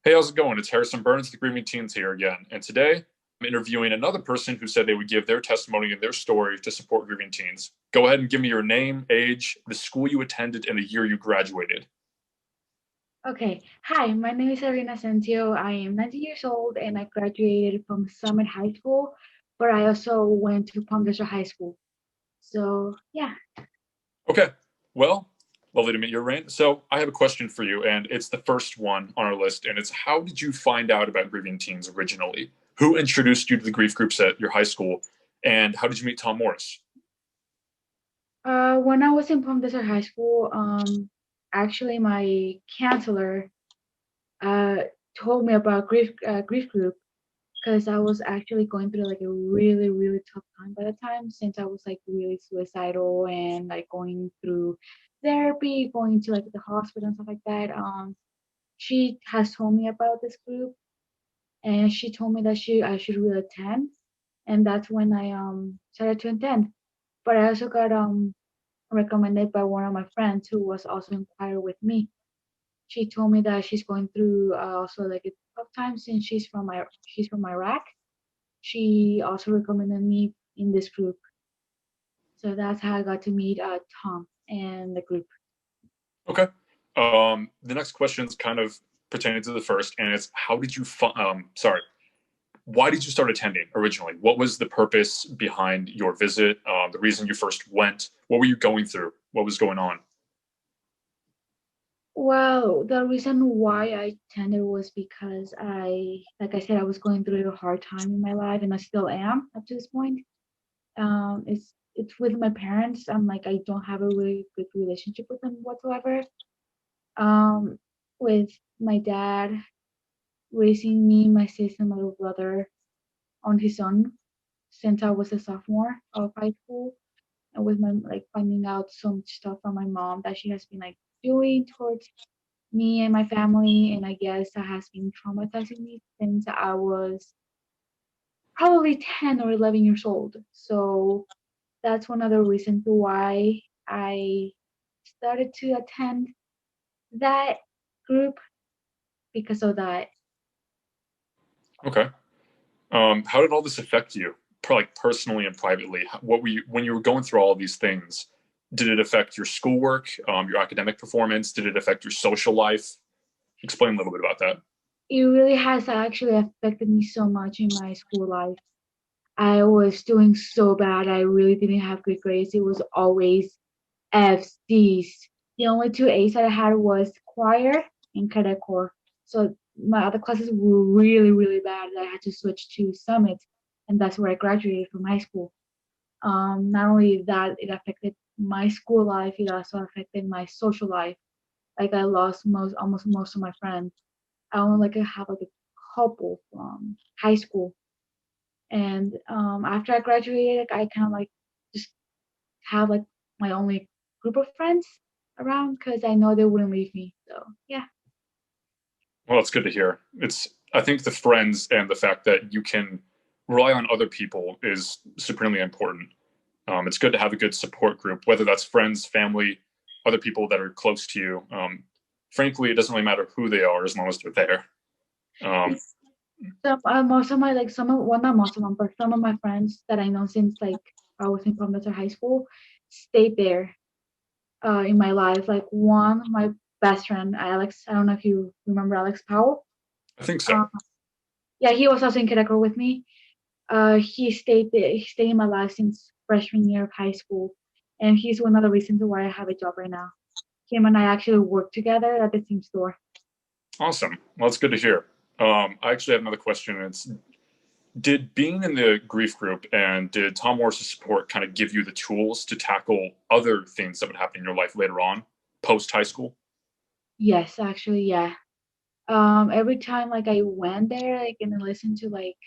Hey, how's it going? It's Harrison Burns, the Grieving Teens here again. And today I'm interviewing another person who said they would give their testimony and their story to support grieving teens. Go ahead and give me your name, age, the school you attended, and the year you graduated. Okay. Hi, my name is Irene Ascencio. I am 19 years old and I graduated from Summit High School, but I also went to Palm Desert High School. So, yeah. Okay. Well, lovely to meet you, Irene. So I have a question for you, and it's the first one on our list, and it's how did you find out about grieving teens originally? Who introduced you to the grief groups at your high school, and how did you meet Tom Morris? When I was in Palm Desert High School, actually my counselor uh, told me about grief group because I was actually going through like a really, really tough time by the time since I was like really suicidal and like going through therapy, going to like the hospital and stuff like that. She has told me about this group and she told me that I should really attend, and that's when I started to attend. But I also got recommended by one of my friends who was also in choir with me. She told me that she's going through also like a tough time since she's from Iraq. She also recommended me in this group, so that's how I got to meet Tom and the group. Okay. The next question is kind of pertaining to the first, and it's how did you sorry, why did you start attending originally? What was the purpose behind your visit? The reason you first went? What were you going through? What was going on? Well, the reason why I attended was because like I said, I was going through a hard time in my life, and I still am up to this point. It's with my parents. I'm like I don't have a really good relationship with them whatsoever. Um, with my dad raising me, my sister, and my little brother on his own since I was a sophomore of high school, and with my like finding out some stuff from my mom that she has been like doing towards me and my family, and I guess that has been traumatizing me since I was probably 10 or 11 years old. So that's one of the reasons why I started to attend that group because of that. Okay. How did all this affect you, like personally and privately? What were you when you were going through all of these things? Did it affect your schoolwork, your academic performance? Did it affect your social life? Explain a little bit about that. It really has actually affected me so much in my school life. I was doing so bad. I really didn't have good grades. It was always F's, D's. The only two A's that I had was choir and cadet corps. So my other classes were really, really bad. I had to switch to Summit, and that's where I graduated from high school. Not only that, it affected my school life, it also affected my social life. Like I lost almost most of my friends. I only like have like a couple from high school, and after I graduated, I kind of like just have like my only group of friends around because I know they wouldn't leave me. So yeah. Well, it's good to hear. It's I think the friends and the fact that you can rely on other people is supremely important. It's good to have a good support group, whether that's friends, family, other people that are close to you. Frankly, it doesn't really matter who they are as long as they're there. Um, So most of my like some of well not most of them, but some of my friends that I know since like I was in Palmetto High School stayed there in my life. Like one, my best friend Alex. I don't know if you remember Alex Powell. I think so. Uh, yeah, he was also in Querétaro with me. He stayed there. He stayed in my life since freshman year of high school, and he's one of the reasons why I have a job right now. Him and I actually work together at the same store. Awesome. Well, it's good to hear. I actually have another question. It's did being in the grief group and did Tom Morris's support kind of give you the tools to tackle other things that would happen in your life later on, post high school? Yes, actually, yeah. Every time like I went there, like and I listened to like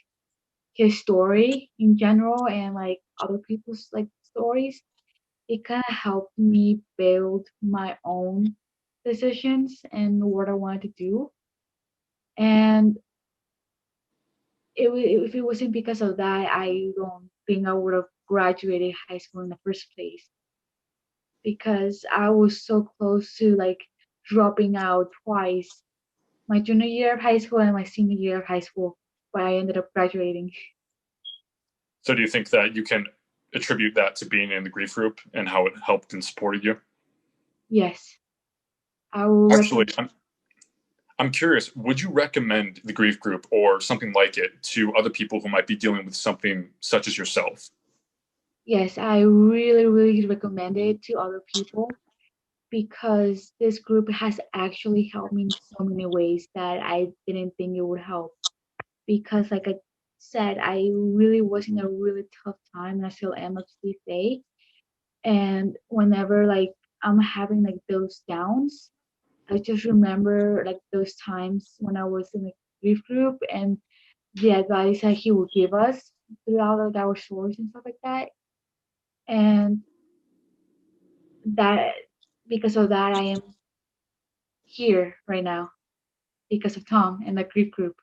his story in general and like other people's like stories, it kind of helped me build my own decisions and what I wanted to do. And if it wasn't because of that, I don't think I would have graduated high school in the first place because I was so close to like dropping out twice my junior year of high school and my senior year of high school, where I ended up graduating. So do you think that you can attribute that to being in the grief group and how it helped and supported you? Yes, I will Actually, recommend. I'm curious, would you recommend the grief group or something like it to other people who might be dealing with something such as yourself? Yes, I really, really recommend it to other people because this group has actually helped me in so many ways that I didn't think it would help. Because, like I said, I really was in a really tough time, and I still am up to this day. And whenever like I'm having like those downs, I just remember like those times when I was in a grief group and the advice that he would give us throughout like, our stories and stuff like that. And that because of that, I am here right now because of Tom and the grief group.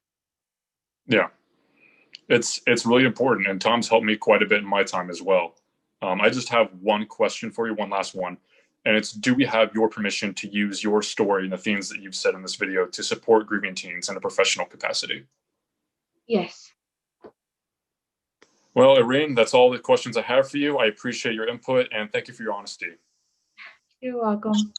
Yeah, it's really important, and Tom's helped me quite a bit in my time as well. I just have one question for you, one last one, and it's: do we have your permission to use your story and the things that you've said in this video to support grieving teens in a professional capacity? Yes, Well, Irene, that's all the questions I have for you. I appreciate your input and thank you for your honesty. you're welcome.